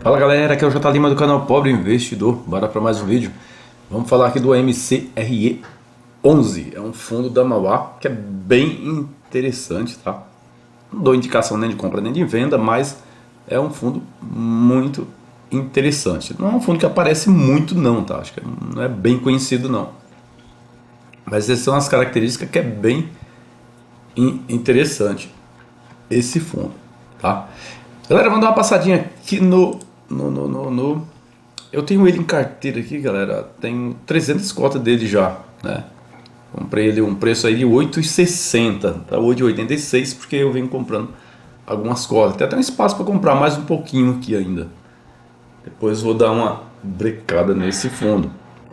Fala galera, aqui é o J Lima do canal Pobre Investidor. Bora para mais um vídeo. Vamos falar aqui do MCRE11. É um fundo da Mauá que é bem interessante, tá? Não dou indicação nem de compra nem de venda, mas é um fundo muito interessante. Não é um fundo que aparece muito não, tá? Acho que não é bem conhecido não. Mas essas são as características que é bem interessante esse fundo, tá? Galera, vamos dar uma passadinha aqui eu tenho ele em carteira aqui, galera. Tenho 300 cotas dele já, né? Comprei ele um preço aí de 8,60, tá? 8,86 porque eu venho comprando algumas cotas. Tem até um espaço para comprar mais um pouquinho aqui ainda. Depois vou dar uma brecada nesse fundo.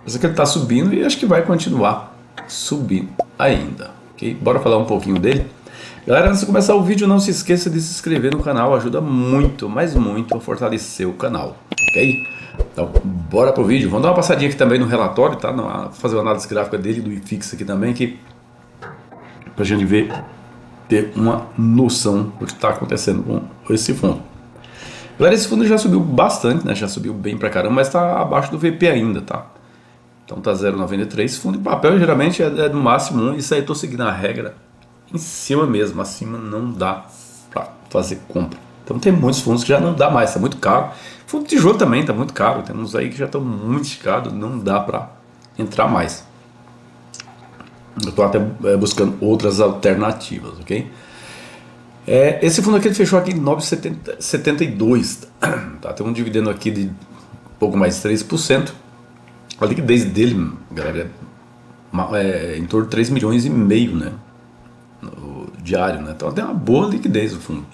Esse aqui ele tá subindo e acho que vai continuar subindo ainda, ok? Bora falar um pouquinho dele. Galera, antes de começar o vídeo, não se esqueça de se inscrever no canal, ajuda muito, mas muito a fortalecer o canal, ok? Então, bora pro vídeo. Vamos dar uma passadinha aqui também no relatório, tá? Fazer uma análise gráfica dele, do IFIX aqui também, aqui, pra gente ver, ter uma noção do que está acontecendo com esse fundo. Galera, esse fundo já subiu bastante, né? Já subiu bem pra caramba, mas tá abaixo do VP ainda, tá? Então tá 0,93. Fundo de papel geralmente é no máximo 1, isso aí eu tô seguindo a regra em cima mesmo, acima não dá para fazer compra. Então tem muitos fundos que já não dá mais, está muito caro. Fundo de tijolo também está muito caro, tem uns aí que já estão muito esticados, não dá para entrar mais. Eu estou até buscando outras alternativas, ok? Esse fundo aqui ele fechou aqui em 9,72, tá? Tem um dividendo aqui de pouco mais de 3%. A liquidez dele, galera, é em torno de 3,5 milhões, né? Diário, né? Então tem uma boa liquidez o fundo.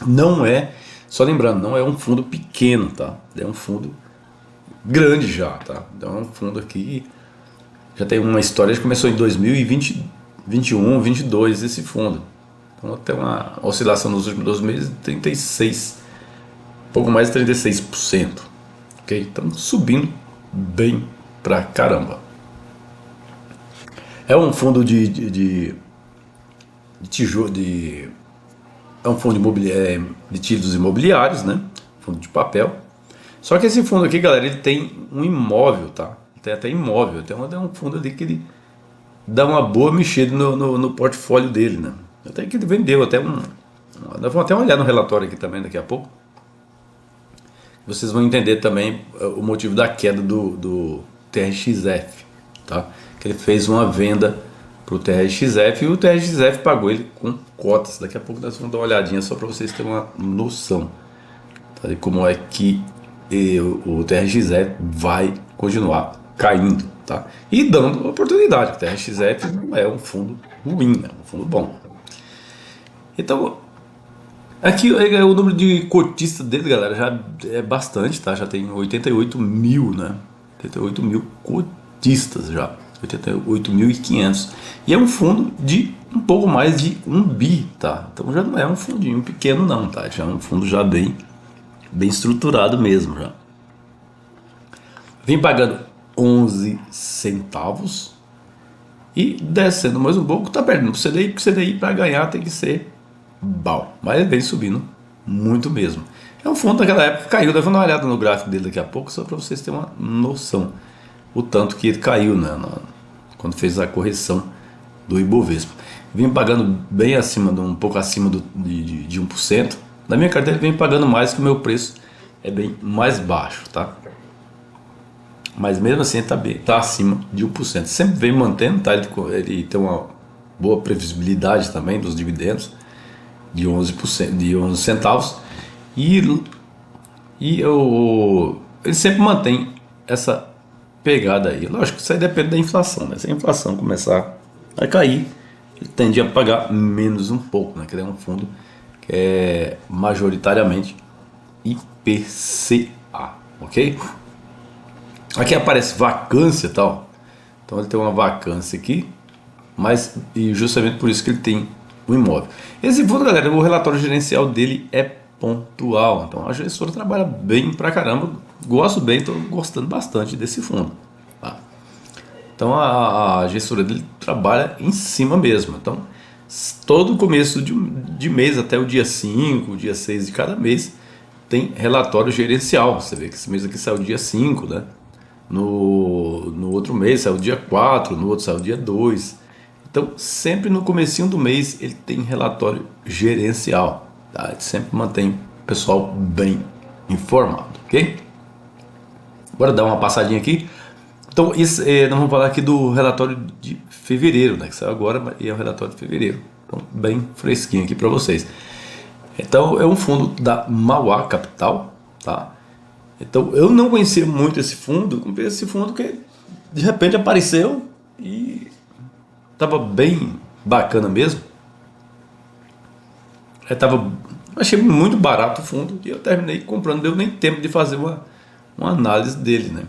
Não é, só lembrando, não é um fundo pequeno, tá? É um fundo grande já, tá? Então é um fundo aqui já tem uma história que começou em 2020, 21, 22 esse fundo. Então tem uma oscilação nos últimos 2 meses de 36, pouco mais de 36%, ok? Então subindo bem pra caramba. É um fundo de tijolo, é um fundo de títulos imobiliários, né? Fundo de papel. Só que esse fundo aqui, galera, ele tem um imóvel, tá? Tem até imóvel, tem um fundo ali que ele dá uma boa mexida no portfólio dele, né? Até que ele vendeu até vamos até olhar no relatório aqui também daqui a pouco. Vocês vão entender também o motivo da queda do TRXF, tá? Que ele fez uma venda para o TRXF e o TRXF pagou ele com cotas. Daqui a pouco nós vamos dar uma olhadinha só para vocês terem uma noção, tá, de como é que o TRXF vai continuar caindo, tá? E dando oportunidade. O TRXF não é um fundo ruim, é um fundo bom. Então aqui o número de cotistas dele, galera, já é bastante, tá? Já tem 88 mil, né? 88 mil cotistas já. 88.500. E é um fundo de um pouco mais de 1 bi, tá? Então já não é um fundinho pequeno não, tá? Já é um fundo já bem estruturado mesmo já. Vem pagando 11 centavos e descendo mais um pouco, tá perdendo pro CDI, porque o CDI para ganhar tem que ser bom, mas ele vem subindo muito mesmo. É um fundo daquela época que caiu, deve dar uma olhada no gráfico dele daqui a pouco, só para vocês terem uma noção o tanto que ele caiu, né, quando fez a correção do Ibovespa. Vem pagando bem acima, um pouco acima de 1%. Na minha carteira ele vem pagando mais, que o meu preço é bem mais baixo, tá? Mas mesmo assim tá acima de 1%. Sempre vem mantendo, tá? Ele tem uma boa previsibilidade também dos dividendos de 11%, de 11 centavos. Ele sempre mantém essa pegada aí. Lógico que isso aí depende da inflação, né? Se a inflação começar a cair, ele tende a pagar menos um pouco, né? Que é um fundo que é majoritariamente IPCA, ok? Aqui aparece vacância e tal, então ele tem uma vacância aqui, mas e justamente por isso que ele tem o imóvel. Esse fundo, galera, o relatório gerencial dele é pontual, então a gestora trabalha bem pra caramba, gosto bem, estou gostando bastante desse fundo, tá? Então a gestora dele trabalha em cima mesmo, então todo começo de mês até o dia 5, o dia 6 de cada mês tem relatório gerencial. Você vê que esse mês aqui saiu dia 5, né? No outro mês saiu dia 4, no outro saiu dia 2. Então, sempre no comecinho do mês ele tem relatório gerencial, tá? Ele sempre mantém o pessoal bem informado, ok? Bora dar uma passadinha aqui. Então, nós vamos falar aqui do relatório de fevereiro, né? Que saiu agora e é o relatório de fevereiro. Então, bem fresquinho aqui para vocês. Então, é um fundo da Mauá Capital, tá? Então, eu não conhecia muito esse fundo, comprei esse fundo que de repente apareceu e tava bem bacana mesmo. Achei muito barato o fundo e eu terminei comprando, não deu nem tempo de fazer uma análise dele, né?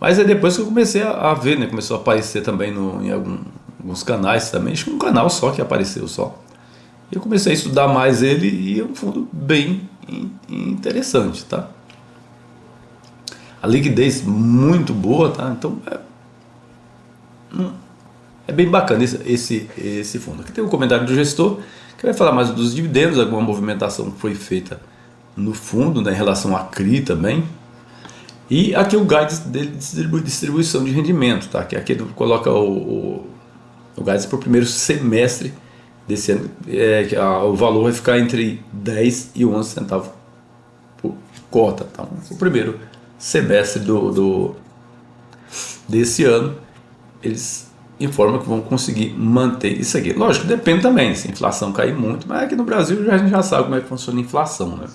Mas é depois que eu comecei a ver, né? Começou a aparecer também em alguns canais também, acho que um canal só que apareceu só. Eu comecei a estudar mais ele e é um fundo bem interessante, tá? A liquidez muito boa, tá? Então é bem bacana esse fundo. Aqui tem um comentário do gestor que vai falar mais dos dividendos, alguma movimentação que foi feita no fundo, né, em relação à CRI também. E aqui o guidance dele de distribuição de rendimento, tá? Que aqui ele coloca o guidance para o primeiro semestre desse ano, o valor vai ficar entre 10 e 11 centavos por cota, tá? O primeiro semestre desse ano, eles informam que vão conseguir manter isso aqui. Lógico, depende também, se a inflação cair muito, mas aqui no Brasil a gente já sabe como é que funciona a inflação, né?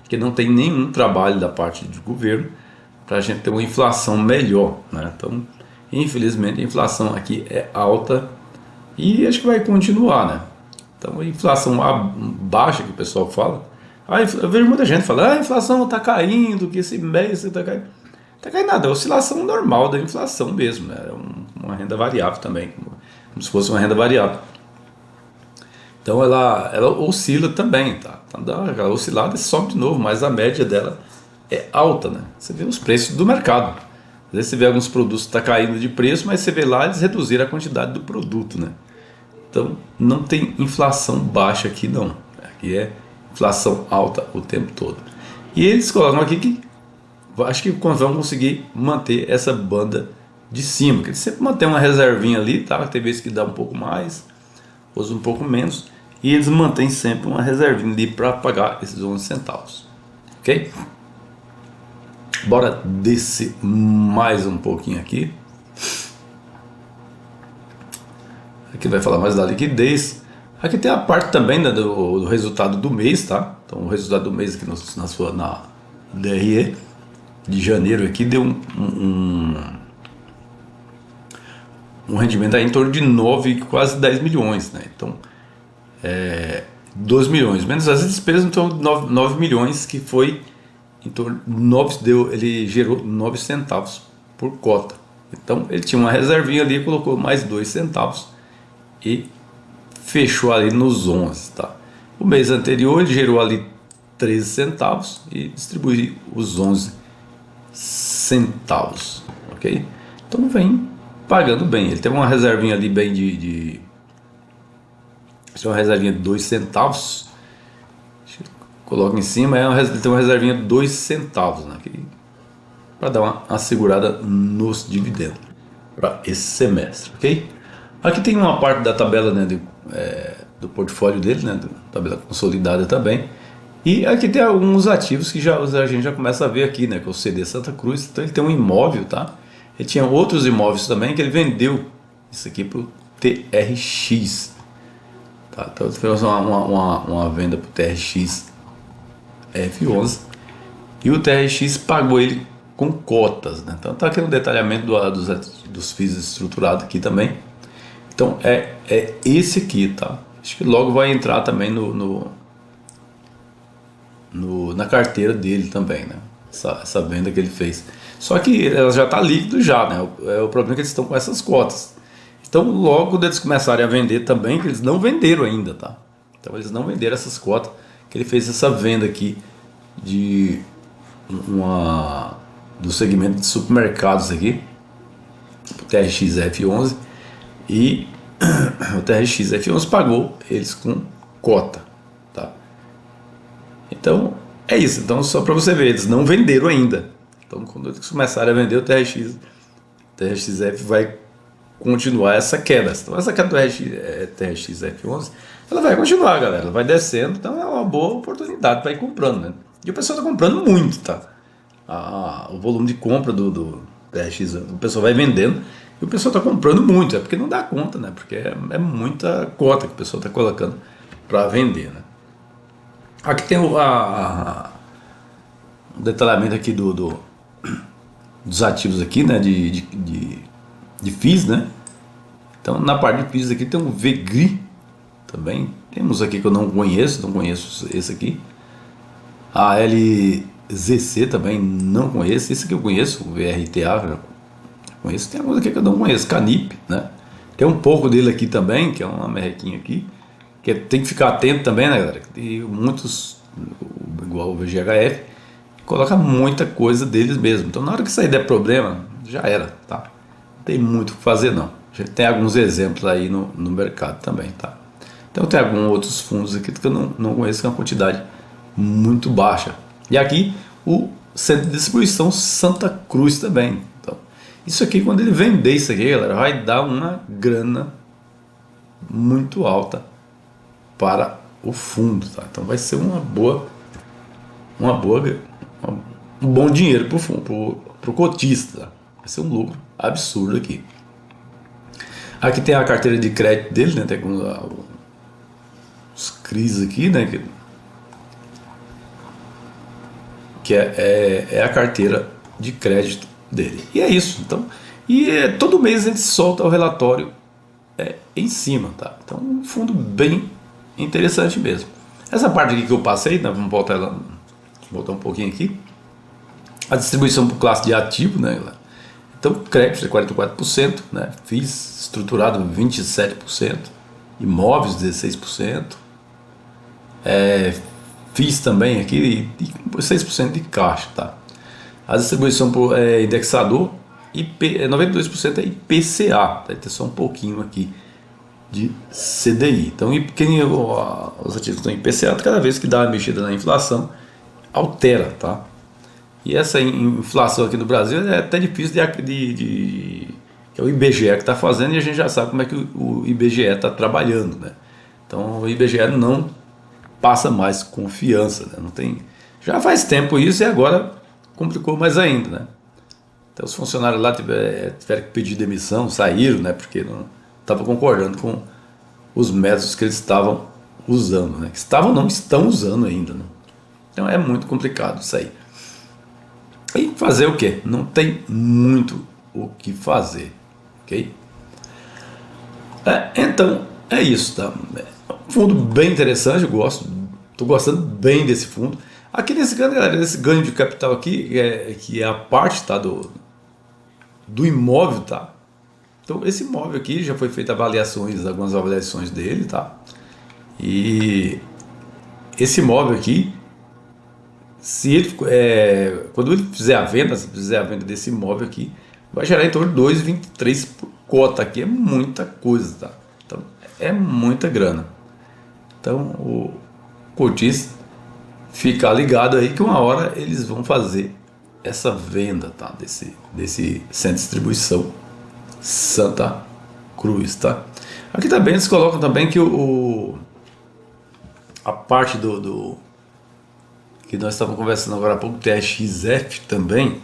Porque não tem nenhum trabalho da parte do governo para a gente ter uma inflação melhor, né? Então, infelizmente, a inflação aqui é alta e acho que vai continuar, né? Então, a inflação baixa que o pessoal fala, eu vejo muita gente falando, a inflação está caindo, que esse mês está caindo. Está caindo nada, é oscilação normal da inflação mesmo, né? É uma renda variável também, como se fosse uma renda variável. Então ela oscila também, tá? Ela oscilada e sobe de novo, mas a média dela é alta, né? Você vê os preços do mercado. Às vezes você vê alguns produtos que estão caindo de preço, mas você vê lá eles reduziram a quantidade do produto, né? Então não tem inflação baixa aqui não. Aqui é inflação alta o tempo todo. E eles colocam aqui que acho que vão conseguir manter essa banda de cima, que eles sempre mantêm uma reservinha ali, tá? Tem vezes que dá um pouco mais, outros um pouco menos, e eles mantêm sempre uma reservinha ali para pagar esses 11 centavos, ok? Bora descer mais um pouquinho aqui. Aqui vai falar mais da liquidez. Aqui tem a parte também, né, do resultado do mês, tá? Então o resultado do mês aqui na DRE de janeiro aqui deu um rendimento aí em torno de 9, quase 10 milhões, né? Então 12 milhões, menos as despesas, então 9 milhões, que foi em torno de ele gerou 9 centavos por cota. Então ele tinha uma reservinha ali, colocou mais 2 centavos e fechou ali nos 11, tá? O mês anterior ele gerou ali 13 centavos e distribuiu os 11 centavos, ok? Então vem pagando bem. Ele tem uma reservinha ali bem uma reservinha de 2 centavos. Coloca em cima, ele tem uma reservinha de 2 centavos, né? Para dar uma segurada nos dividendos para esse semestre, ok? Aqui tem uma parte da tabela, né, do portfólio dele, né, tabela consolidada também. E aqui tem alguns ativos que a gente já começa a ver aqui, né, que é o CD Santa Cruz. Então ele tem um imóvel, tá? Ele tinha outros imóveis também que ele vendeu isso aqui para o TRX, tá? Então ele fez uma venda para o TRX F11 e o TRX pagou ele com cotas, né? Então tá aqui no detalhamento dos FIIs estruturados aqui também. Então é esse aqui, tá? Acho que logo vai entrar também na carteira dele também, né? Essa venda que ele fez. Só que ela já está líquido já, né? O problema é que eles estão com essas cotas. Então logo eles começarem a vender também, que eles não venderam ainda, tá? Então eles não venderam essas cotas, que ele fez essa venda aqui do segmento de supermercados aqui, o TRX F11, e o TRX F11 pagou eles com cota, tá? Então É isso, então só para você ver, eles não venderam ainda. Então quando eles começarem a vender o TRXF vai continuar essa queda. Então essa queda do TRXF11, ela vai continuar, galera, ela vai descendo, então é uma boa oportunidade para ir comprando, né? E o pessoal está comprando muito, tá? O volume de compra do TRX, o pessoal vai vendendo e o pessoal está comprando muito, é porque não dá conta, né? Porque é muita cota que o pessoal está colocando para vender, né? Aqui tem o detalhamento aqui dos ativos aqui, né? De FIIs, né? Então na parte de FIIs aqui tem um VGRI também. Temos aqui que eu não conheço esse aqui. A LZC também não conheço. Esse aqui eu conheço, o VRTA, eu conheço. Tem alguns aqui que eu não conheço, Canip, né? Tem um pouco dele aqui também, que é uma merrequinha aqui, que tem que ficar atento também, né, galera? Tem muitos, igual o VGHF, coloca muita coisa deles mesmo. Então na hora que isso aí der problema, já era, tá? Não tem muito o que fazer não. Já tem alguns exemplos aí no mercado também, tá? Então tem alguns outros fundos aqui que eu não conheço, que é uma quantidade muito baixa. E aqui o centro de distribuição Santa Cruz também. Então, isso aqui, quando ele vender isso aqui, galera, vai dar uma grana muito alta para o fundo, tá? Então vai ser um bom dinheiro para o fundo, para o cotista, tá? Vai ser um lucro absurdo aqui. Aqui tem a carteira de crédito dele, né? Tem os CRIs aqui, né? Que é a carteira de crédito dele. E é isso. Então, todo mês a gente solta o relatório em cima, tá? Então, um fundo bem interessante mesmo. Essa parte aqui que eu passei, né? Vamos voltar um pouquinho aqui. A distribuição por classe de ativo, né? Então, crédito é 44%, né? FIIs estruturado 27%, imóveis 16%, FIIs também aqui e 6% de caixa, tá? A distribuição por indexador, 92% é IPCA, tá? Tem só um pouquinho aqui de CDI. Então, os ativos estão em IPCA, cada vez que dá uma mexida na inflação, altera, tá? E essa inflação aqui no Brasil é até difícil que é o IBGE que está fazendo, e a gente já sabe como é que o IBGE está trabalhando, né? Então o IBGE não passa mais confiança, né? Não tem, já faz tempo isso, e agora complicou mais ainda, né? Então os funcionários lá tiveram que pedir demissão, saíram, né? Porque não estavam concordando com os métodos que eles estavam usando, né? Não estão usando ainda, né? Então é muito complicado isso aí. E fazer o que? Não tem muito o que fazer, ok? Então é isso, tá? Fundo bem interessante, eu estou gostando bem desse fundo. Aqui nesse ganho de capital aqui, que é a parte, tá, do imóvel, tá? Então esse imóvel aqui já foi feita algumas avaliações dele, tá? E esse imóvel aqui, quando ele fizer a venda, desse imóvel aqui, vai gerar em torno de 2,23 por cota. Aqui é muita coisa, tá? Então é muita grana. Então o cotista fica ligado aí que uma hora eles vão fazer essa venda, tá? Desse centro de distribuição Santa Cruz, tá? Aqui também eles colocam também que a parte que nós estávamos conversando agora há pouco, TRXF também,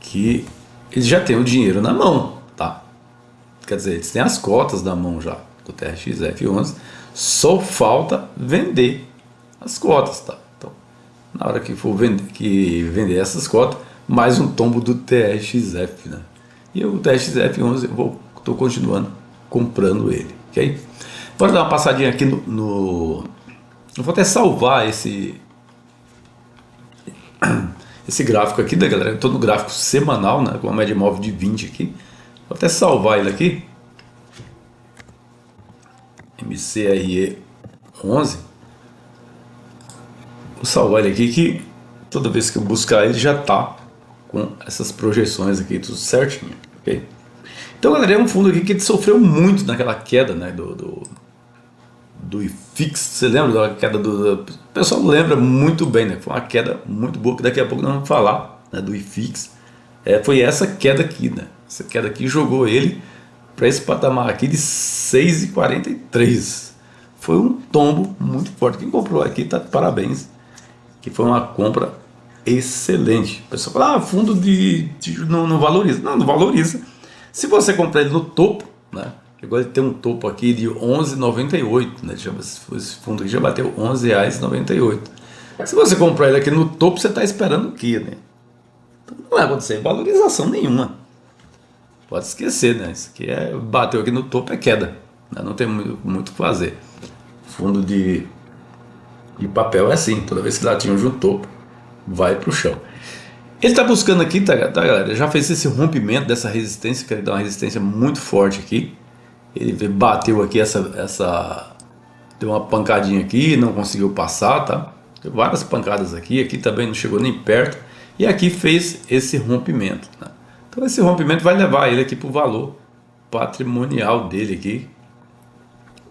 que eles já têm o dinheiro na mão, tá? Quer dizer, eles têm as cotas na mão já do TRXF11, só falta vender as cotas, tá? Então, na hora que for vender essas cotas, mais um tombo do TRXF, né? E o TRXF11 eu estou continuando comprando ele, ok? Bora dar uma passadinha aqui eu vou até salvar esse gráfico aqui, né, galera? Eu estou no gráfico semanal, né, com uma média móvel de 20 aqui. Vou até salvar ele aqui. MCRE11. Vou salvar ele aqui, que toda vez que eu buscar ele já está com essas projeções aqui, tudo certinho, ok? Então, galera, é um fundo aqui que sofreu muito naquela queda, né, do IFIX. Você lembra da queda o pessoal lembra muito bem, né? Foi uma queda muito boa, que daqui a pouco nós vamos falar, né, do IFIX. Foi essa queda aqui, né? Essa queda aqui jogou ele para esse patamar aqui de 6,43. Foi um tombo muito forte. Quem comprou aqui tá de parabéns, que foi uma compra excelente. O pessoal fala, fundo não valoriza. Não valoriza. Se você comprar ele no topo, né? Agora ele tem um topo aqui de 11,98, né? Esse fundo aqui já bateu R$ 11,98. Se você comprar ele aqui no topo, você está esperando o quê, né? Então não vai acontecer valorização nenhuma. Pode esquecer, né? Isso aqui bateu aqui no topo, é queda, né? Não tem muito o que fazer. Fundo de papel é assim, toda vez que ele atinge um topo, vai para o chão. Ele está buscando aqui, tá galera? Ele já fez esse rompimento dessa resistência, que ele dá uma resistência muito forte aqui. Ele bateu aqui deu uma pancadinha aqui, não conseguiu passar, tá? Deu várias pancadas aqui também não chegou nem perto. E aqui fez esse rompimento, né? Então esse rompimento vai levar ele aqui para o valor patrimonial dele aqui,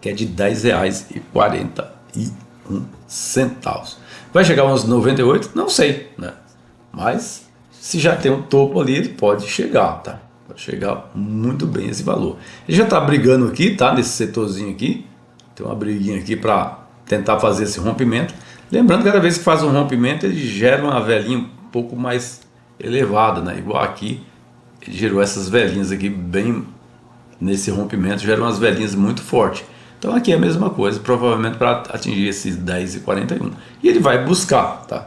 que é de R$ 10,41. Vai chegar uns 98? Não sei, né? Mas se já tem um topo ali, ele pode chegar, tá? Pode chegar muito bem esse valor. Ele já está brigando aqui, tá? Nesse setorzinho aqui. Tem uma briguinha aqui para tentar fazer esse rompimento. Lembrando que cada vez que faz um rompimento, ele gera uma velinha um pouco mais elevada, né? Igual aqui, ele gerou essas velinhas aqui bem nesse rompimento, gerou umas velinhas muito fortes. Então aqui é a mesma coisa, provavelmente para atingir esses 10,41. E ele vai buscar, tá?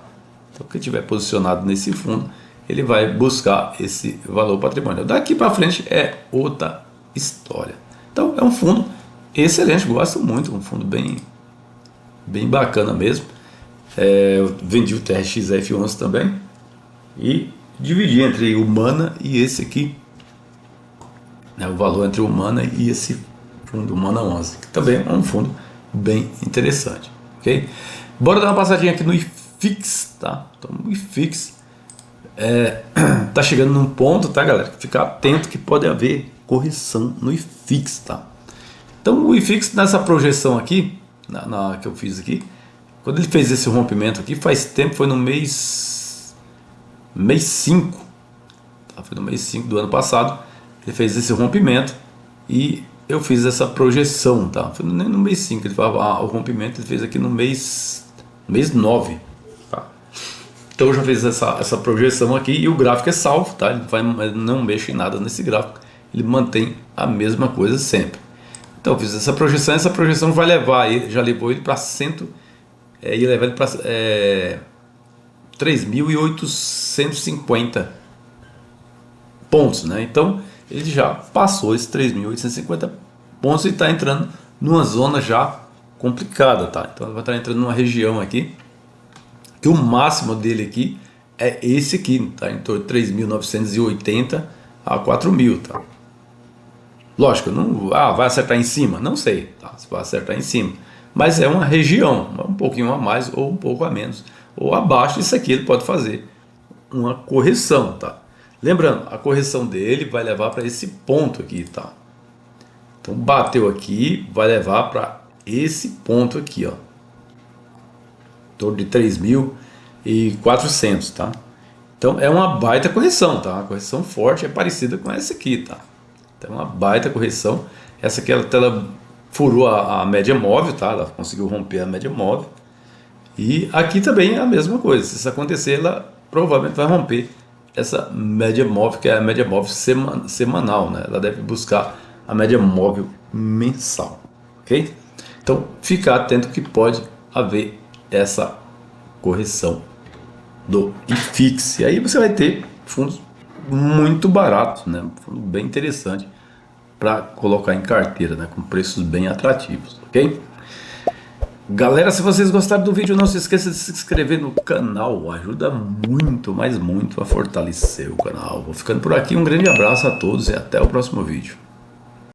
Então quem estiver posicionado nesse fundo, ele vai buscar esse valor patrimonial. Daqui para frente é outra história. Então é um fundo excelente, gosto muito, um fundo bem bacana mesmo. Eu vendi o TRXF11 também e dividi entre o Mana e esse aqui, né, o valor entre o Mana e esse fundo, o Mana 11, que também é um fundo bem interessante, ok? Bora dar uma passadinha aqui no IFIX, tá? Então o IFIX tá chegando num ponto, tá galera? Ficar atento que pode haver correção no IFIX, tá? Então o IFIX nessa projeção aqui, que eu fiz aqui, quando ele fez esse rompimento aqui, faz tempo, foi no mês 5, tá? Foi no mês 5 do ano passado, ele fez esse rompimento e eu fiz essa projeção, tá? Foi nem no mês 5, ele falava, o rompimento ele fez aqui no mês 9, tá? Então eu já fiz essa projeção aqui e o gráfico é salvo, tá? Ele não mexe em nada nesse gráfico, ele mantém a mesma coisa sempre. Então eu fiz essa projeção vai levar ele, já levou ele para ia levar ele para 3.850 pontos, né? Então ele já passou esses 3.850 pontos e está entrando numa zona já complicada, tá? Então ele vai estar entrando numa região aqui que o máximo dele aqui é esse aqui, tá? Em torno de 3.980 a 4.000, tá? Lógico, não vai acertar em cima, não sei, tá? Se vai acertar em cima, mas é uma região, um pouquinho a mais ou um pouco a menos, ou abaixo disso aqui ele pode fazer uma correção, tá? Lembrando, a correção dele vai levar para esse ponto aqui, tá? Então bateu aqui, vai levar para esse ponto aqui, ó, em torno de 3.400, tá? Então é uma baita correção, tá? Uma correção forte, é parecida com essa aqui, tá? Então uma baita correção. Essa aqui ela furou a média móvel, tá? Ela conseguiu romper a média móvel. E aqui também é a mesma coisa. Se isso acontecer, ela provavelmente vai romper essa média móvel, que é a média móvel semanal, né? Ela deve buscar a média móvel mensal, ok? Então fica atento que pode haver essa correção do IFIX. E aí você vai ter fundos muito baratos, né? Um fundo bem interessante para colocar em carteira, né? Com preços bem atrativos, ok? Galera, se vocês gostaram do vídeo, não se esqueça de se inscrever no canal, ajuda muito, mas muito a fortalecer o canal. Vou ficando por aqui, um grande abraço a todos e até o próximo vídeo.